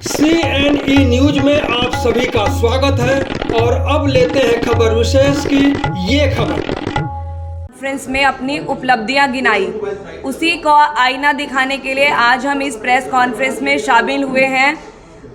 CNE news में आप सभी का स्वागत है और अब लेते हैं खबर विशेष की ये खबर। कॉन्फ्रेंस में अपनी उपलब्धियां गिनाई, उसी को आईना दिखाने के लिए आज हम इस प्रेस कॉन्फ्रेंस में शामिल हुए हैं।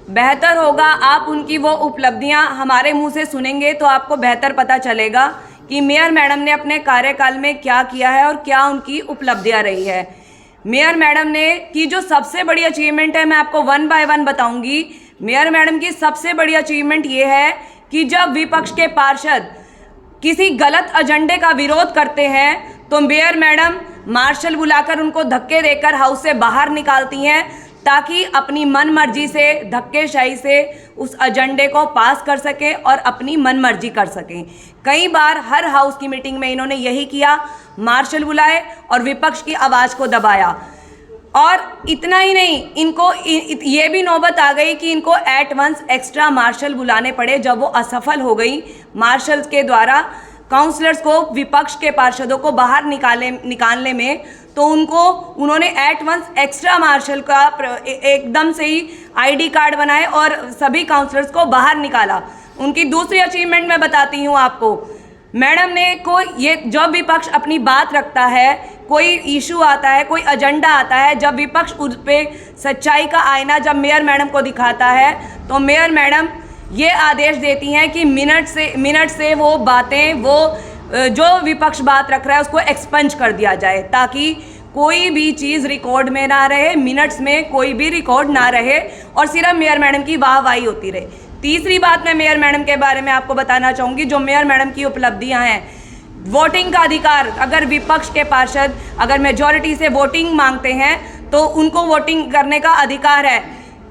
बेहतर होगा आप उनकी वो उपलब्धियां हमारे मुंह से सुनेंगे तो आपको बेहतर पता चलेगा कि मेयर मैडम ने अपने कार्यकाल में क्या किया है और क्या उनकी उपलब्धियां रही है। मेयर मैडम ने की जो सबसे बड़ी अचीवमेंट है, मैं आपको वन बाय वन बताऊंगी। मेयर मैडम की सबसे बड़ी अचीवमेंट ये है कि जब विपक्ष के पार्षद किसी गलत एजेंडे का विरोध करते हैं तो मेयर मैडम मार्शल बुलाकर उनको धक्के देकर हाउस से बाहर निकालती हैं ताकि अपनी मन मर्जी से धक्केशाही से उस एजेंडे को पास कर सकें और अपनी मन मर्जी कर सकें। कई बार हर हाउस की मीटिंग में इन्होंने यही किया, मार्शल बुलाए और विपक्ष की आवाज़ को दबाया। और इतना ही नहीं, इनको ये भी नौबत आ गई कि इनको एट वंस एक्स्ट्रा मार्शल बुलाने पड़े जब वो असफल हो गई मार्शल के द्वारा काउंसलर्स को, विपक्ष के पार्षदों को बाहर निकालने में। तो उन्होंने एट वंस एक्स्ट्रा मार्शल का एकदम से ही आईडी कार्ड बनाए और सभी काउंसलर्स को बाहर निकाला। उनकी दूसरी अचीवमेंट मैं बताती हूँ आपको। मैडम ने ये जब विपक्ष अपनी बात रखता है, कोई इशू आता है, कोई एजेंडा आता है, जब विपक्ष उस पर सच्चाई का आईना जब मेयर मैडम को दिखाता है तो मेयर मैडम ये आदेश देती हैं कि मिनट से वो बातें, वो जो विपक्ष बात रख रहा है उसको एक्सपंज कर दिया जाए ताकि कोई भी चीज़ रिकॉर्ड में ना रहे, मिनट्स में कोई भी रिकॉर्ड ना रहे और सिर्फ मेयर मैडम की वाहवाही होती रहे। तीसरी बात मैं मेयर मैडम के बारे में आपको बताना चाहूँगी, जो मेयर मैडम की उपलब्धियाँ हैं। वोटिंग का अधिकार, अगर विपक्ष के पार्षद अगर मेजॉरिटी से वोटिंग मांगते हैं तो उनको वोटिंग करने का अधिकार है,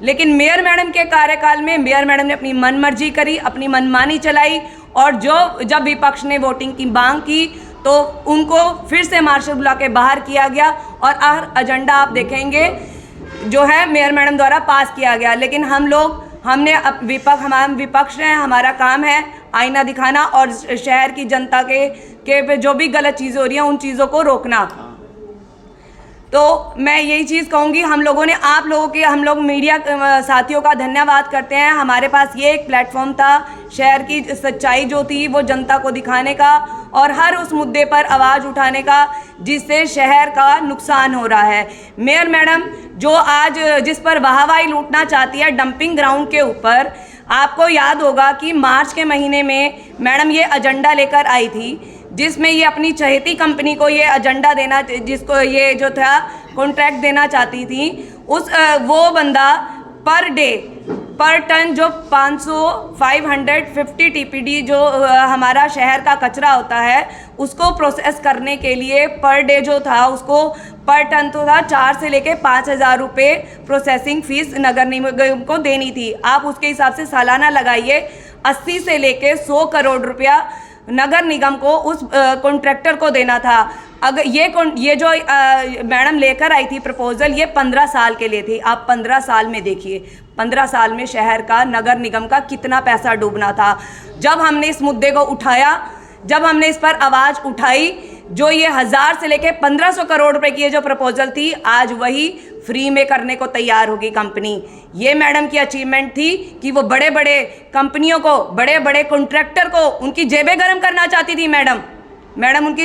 लेकिन मेयर मैडम के कार्यकाल में मेयर मैडम ने अपनी मनमर्जी करी, अपनी मनमानी चलाई और जब विपक्ष ने वोटिंग की मांग की तो उनको फिर से मार्शल बुला के बाहर किया गया और हर एजेंडा आप देखेंगे जो है मेयर मैडम द्वारा पास किया गया। लेकिन हम विपक्ष हैं, हमारा काम है आईना दिखाना और शहर की जनता के जो भी गलत चीज़ें हो रही हैं उन चीज़ों को रोकना। तो मैं यही चीज़ कहूँगी, हम लोग मीडिया साथियों का धन्यवाद करते हैं। हमारे पास ये एक प्लेटफॉर्म था शहर की सच्चाई जो थी वो जनता को दिखाने का और हर उस मुद्दे पर आवाज़ उठाने का जिससे शहर का नुकसान हो रहा है। मेयर मैडम जो आज जिस पर वाहवाही लूटना चाहती है डंपिंग ग्राउंड के ऊपर, आपको याद होगा कि मार्च के महीने में मैडम ये एजेंडा लेकर आई थी जिसमें ये अपनी चहेती कंपनी को ये एजेंडा देना, जिसको ये जो था कॉन्ट्रैक्ट देना चाहती थी, वो बंदा पर टन जो 550 टीपीडी जो हमारा शहर का कचरा होता है उसको प्रोसेस करने के लिए पर डे जो था उसको पर टन तो था 4 से लेके 5,000 रुपये प्रोसेसिंग फीस नगर निगम को देनी थी। आप उसके हिसाब से सालाना लगाइए, 80 से लेके 100 करोड़ रुपया नगर निगम को उस कॉन्ट्रैक्टर को देना था। अगर ये जो मैडम लेकर आई थी प्रपोजल, ये 15 साल के लिए थी। आप 15 साल में देखिए, 15 साल में शहर का, नगर निगम का कितना पैसा डूबना था। जब हमने इस मुद्दे को उठाया, जब हमने इस पर आवाज़ उठाई, जो ये 1000 से लेके 1500 करोड़ रुपए की ये जो प्रपोजल थी, आज वही फ्री में करने को तैयार होगी कंपनी। ये मैडम की अचीवमेंट थी कि वो बड़े बड़े कंपनियों को, बड़े बड़े कॉन्ट्रैक्टर को उनकी जेबें गर्म करना चाहती थी मैडम उनकी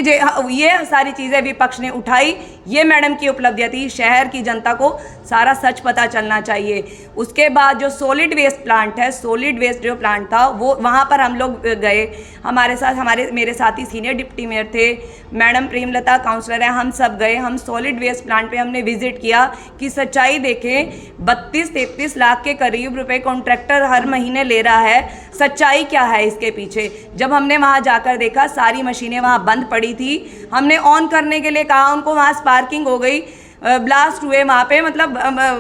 ये सारी चीज़ें विपक्ष ने उठाई। ये मैडम की उपलब्धियाँ थी। शहर की जनता को सारा सच पता चलना चाहिए। उसके बाद जो सॉलिड वेस्ट प्लांट है, सॉलिड वेस्ट जो प्लांट था वो वहाँ पर हम लोग गए, हमारे साथ मेरे साथी सीनियर डिप्टी मेयर थे, मैडम प्रेमलता काउंसलर है, हम सब गए। हम सॉलिड वेस्ट प्लांट पे हमने विजिट किया कि सच्चाई देखें। 32-33 लाख के करीब रुपए कॉन्ट्रैक्टर हर महीने ले रहा है, सच्चाई क्या है इसके पीछे। जब हमने वहाँ जाकर देखा, सारी मशीनें वहाँ बंद पड़ी थी। हमने ऑन करने के लिए कहा, उनको वहाँ स्पार्किंग हो गई, ब्लास्ट हुए वहाँ पे, मतलब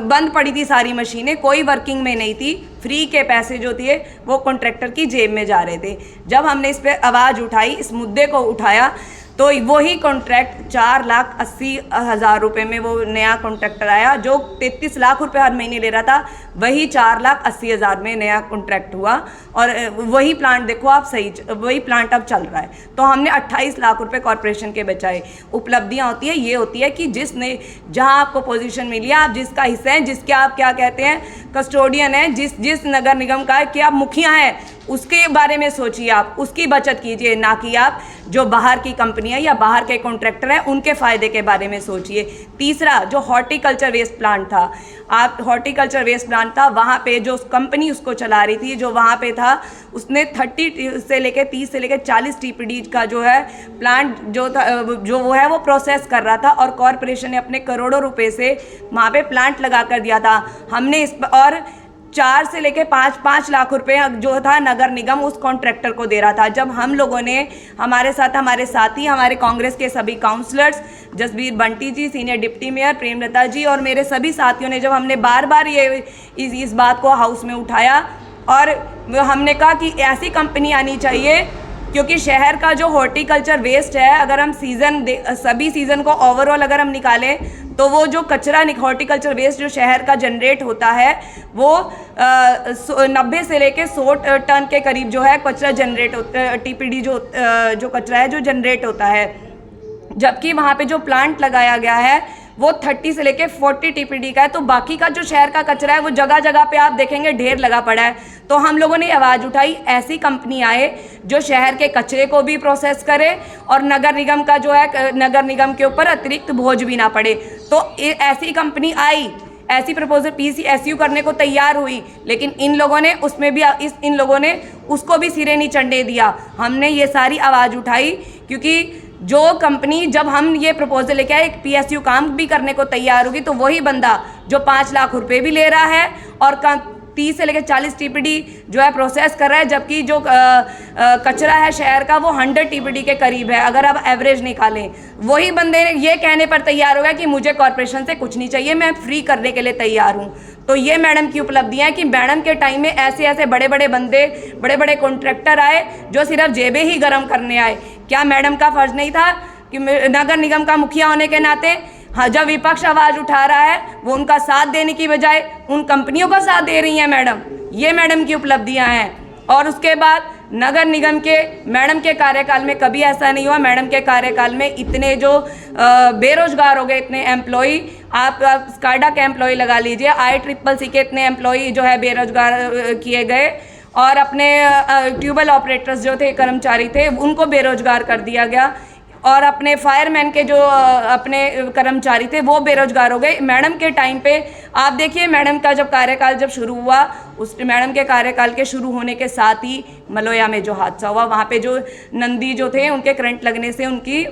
बंद पड़ी थी सारी मशीनें, कोई वर्किंग में नहीं थी। फ्री के पैसे जो थे वो कॉन्ट्रैक्टर की जेब में जा रहे थे। जब हमने इस पर आवाज़ उठाई, इस मुद्दे को उठाया, तो वही कॉन्ट्रैक्ट 4,80,000 रुपये में वो नया कॉन्ट्रैक्टर आया, जो 33 लाख रुपए हर महीने ले रहा था, वही 4,80,000 में नया कॉन्ट्रैक्ट हुआ। और वही प्लांट देखो आप, सही वही प्लांट अब चल रहा है। तो हमने 28 लाख रुपए कॉरपोरेशन के बचाए। उपलब्धियाँ होती है, ये होती है कि जिसने जहाँ आपको पोजीशन मिली है, आप जिसका हिस्सा है, जिसके आप क्या कहते हैं कस्टोडियन है, जिस नगर निगम का है कि आप मुखिया हैं, उसके बारे में सोचिए, आप उसकी बचत कीजिए, ना कि आप जो बाहर की कंपनी है या बाहर के कॉन्ट्रैक्टर हैं उनके फ़ायदे के बारे में सोचिए। तीसरा, जो हॉर्टिकल्चर वेस्ट प्लांट था, आप हॉर्टिकल्चर वेस्ट प्लांट था, वहाँ पे जो कंपनी उसको चला रही थी, जो वहाँ पे था, उसने 30 से लेके 30 से लेके 40 टीपीडी का जो है प्लांट जो था, जो वो है वो प्रोसेस कर रहा था, और कॉरपोरेशन ने अपने करोड़ों रुपए से वहाँ पे प्लांट लगा कर दिया था। हमने और 4 से लेके 5 लाख रुपए जो था नगर निगम उस कॉन्ट्रैक्टर को दे रहा था। जब हम लोगों ने हमारे साथी हमारे कांग्रेस के सभी काउंसलर्स, जसबीर बंटी जी, सीनियर डिप्टी मेयर प्रेमलता जी और मेरे सभी साथियों ने, जब हमने बार बार ये इस बात को हाउस में उठाया, और हमने कहा कि ऐसी कंपनी आनी चाहिए, क्योंकि शहर का जो हॉर्टिकल्चर वेस्ट है, अगर हम सभी सीज़न को ओवरऑल अगर हम निकालें, तो वो जो कचरा हॉर्टिकल्चर वेस्ट जो शहर का जनरेट होता है, वो 90 से लेके 100 टन के करीब जो है कचरा जनरेट होता, टीपीडी जो कचरा है जो जनरेट होता है। जबकि वहाँ पे जो प्लांट लगाया गया है वो 30 से लेके 40 टीपीडी का है। तो बाकी का जो शहर का कचरा है वो जगह जगह पे आप देखेंगे ढेर लगा पड़ा है। तो हम लोगों ने आवाज़ उठाई, ऐसी कंपनी आए जो शहर के कचरे को भी प्रोसेस करे और नगर निगम का जो है, नगर निगम के ऊपर अतिरिक्त बोझ भी ना पड़े। तो ऐसी कंपनी आई, ऐसी प्रपोजल PCSU करने को तैयार हुई, लेकिन इन लोगों ने उसमें भी इन लोगों ने उसको भी सिरे नहीं चढ़ने दिया। हमने ये सारी आवाज़ उठाई, क्योंकि जो कंपनी, जब हम ये प्रपोजल लेके आए, एक PSU काम भी करने को तैयार होगी, तो वही बंदा जो 5 लाख रुपए भी ले रहा है और 30 से लेकर 40 टीपीडी जो है प्रोसेस कर रहा है, जबकि जो कचरा है शहर का वो 100 टीपीडी के करीब है, अगर आप एवरेज निकालें। वही बंदे ये कहने पर तैयार हो गया कि मुझे कॉरपोरेशन से कुछ नहीं चाहिए, मैं फ्री करने के लिए तैयार हूँ। तो ये मैडम की उपलब्धियाँ हैं कि मैडम के टाइम में ऐसे बड़े बड़े बंदे, बड़े बड़े कॉन्ट्रैक्टर आए जो सिर्फ जेबें ही गर्म करने आए। क्या मैडम का फर्ज नहीं था कि नगर निगम का मुखिया होने के नाते, हाँ, जब विपक्ष आवाज़ उठा रहा है वो उनका साथ देने की बजाय उन कंपनियों का साथ दे रही हैं मैडम। ये मैडम की उपलब्धियां हैं। और उसके बाद नगर निगम के मैडम के कार्यकाल में कभी ऐसा नहीं हुआ। मैडम के कार्यकाल में इतने जो बेरोजगार हो गए, इतने एम्प्लॉई, आप स्काडा के एम्प्लॉय लगा लीजिए, IEEE के इतने एम्प्लॉई जो है बेरोजगार किए गए, और अपने ट्यूबवेल ऑपरेटर्स जो थे, कर्मचारी थे, उनको बेरोजगार कर दिया गया, और अपने फायरमैन के जो अपने कर्मचारी थे वो बेरोजगार हो गए। मैडम के टाइम पे आप देखिए, मैडम का जब कार्यकाल जब शुरू हुआ, उस मैडम के कार्यकाल के शुरू होने के साथ ही मलोया में जो हादसा हुआ, वहाँ पे जो नंदी जो थे उनके करंट लगने से उनकी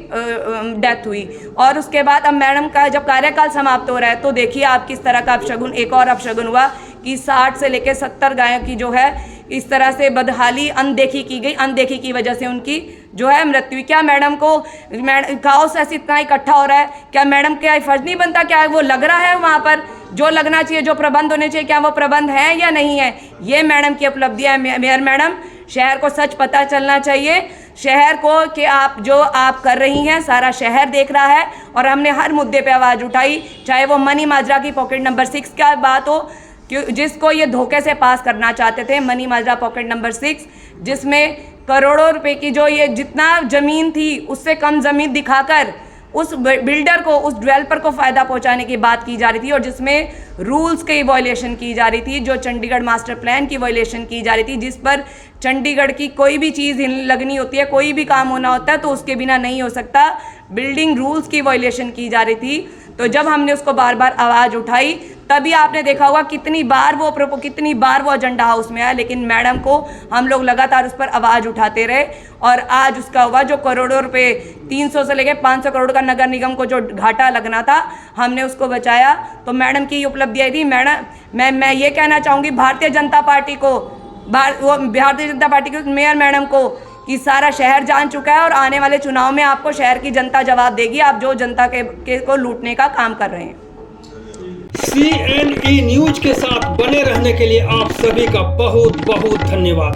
डेथ हुई। और उसके बाद अब मैडम का जब कार्यकाल समाप्त हो रहा है, तो देखिए आप किस तरह का अपशगुन, एक और अपशगुन हुआ कि 60 से लेकर 70 गायों की जो है इस तरह से बदहाली, अनदेखी की गई। अनदेखी की वजह से उनकी जो है मृत्यु। क्या मैडम को काओस ऐसे इतना इकट्ठा हो रहा है, क्या मैडम का फर्ज नहीं बनता, क्या वो लग रहा है वहाँ पर जो लगना चाहिए, जो प्रबंध होने चाहिए, क्या वो प्रबंध है या नहीं है? ये मैडम की उपलब्धियाँ है। मेयर मैडम, शहर को सच पता चलना चाहिए, शहर को कि आप जो आप कर रही हैं सारा शहर देख रहा है। और हमने हर मुद्दे पे आवाज़ उठाई, चाहे वो मनी माजरा की पॉकेट नंबर 6 का बात हो, जिसको ये धोखे से पास करना चाहते थे, मनी माजरा पॉकेट नंबर 6, जिसमें करोड़ों रुपए की जो ये जितना ज़मीन थी उससे कम ज़मीन दिखाकर उस बिल्डर को, उस डेवलपर को फ़ायदा पहुंचाने की बात की जा रही थी, और जिसमें रूल्स की वॉयलेशन की जा रही थी, जो चंडीगढ़ मास्टर प्लान की वॉयलेशन की जा रही थी, जिस पर चंडीगढ़ की कोई भी चीज़ लगनी होती है, कोई भी काम होना होता है तो उसके बिना नहीं हो सकता, बिल्डिंग रूल्स की वॉयलेशन की जा रही थी। तो जब हमने उसको बार बार आवाज़ उठाई, तभी आपने देखा होगा कितनी बार वो एजेंडा हाउस में आया, लेकिन मैडम को हम लोग लगातार उस पर आवाज़ उठाते रहे। और आज उसका हुआ जो करोड़ों रुपए, 300 से लेकर 500 करोड़ का नगर निगम को जो घाटा लगना था, हमने उसको बचाया। तो मैडम की उपलब्धियाँ थी। मैडम, मैं ये कहना चाहूँगी भारतीय जनता पार्टी के मेयर मैडम को कि सारा शहर जान चुका है, और आने वाले चुनाव में आपको शहर की जनता जवाब देगी, आप जो जनता के को लूटने का काम कर रहे हैं। CNE न्यूज के साथ बने रहने के लिए आप सभी का बहुत बहुत धन्यवाद।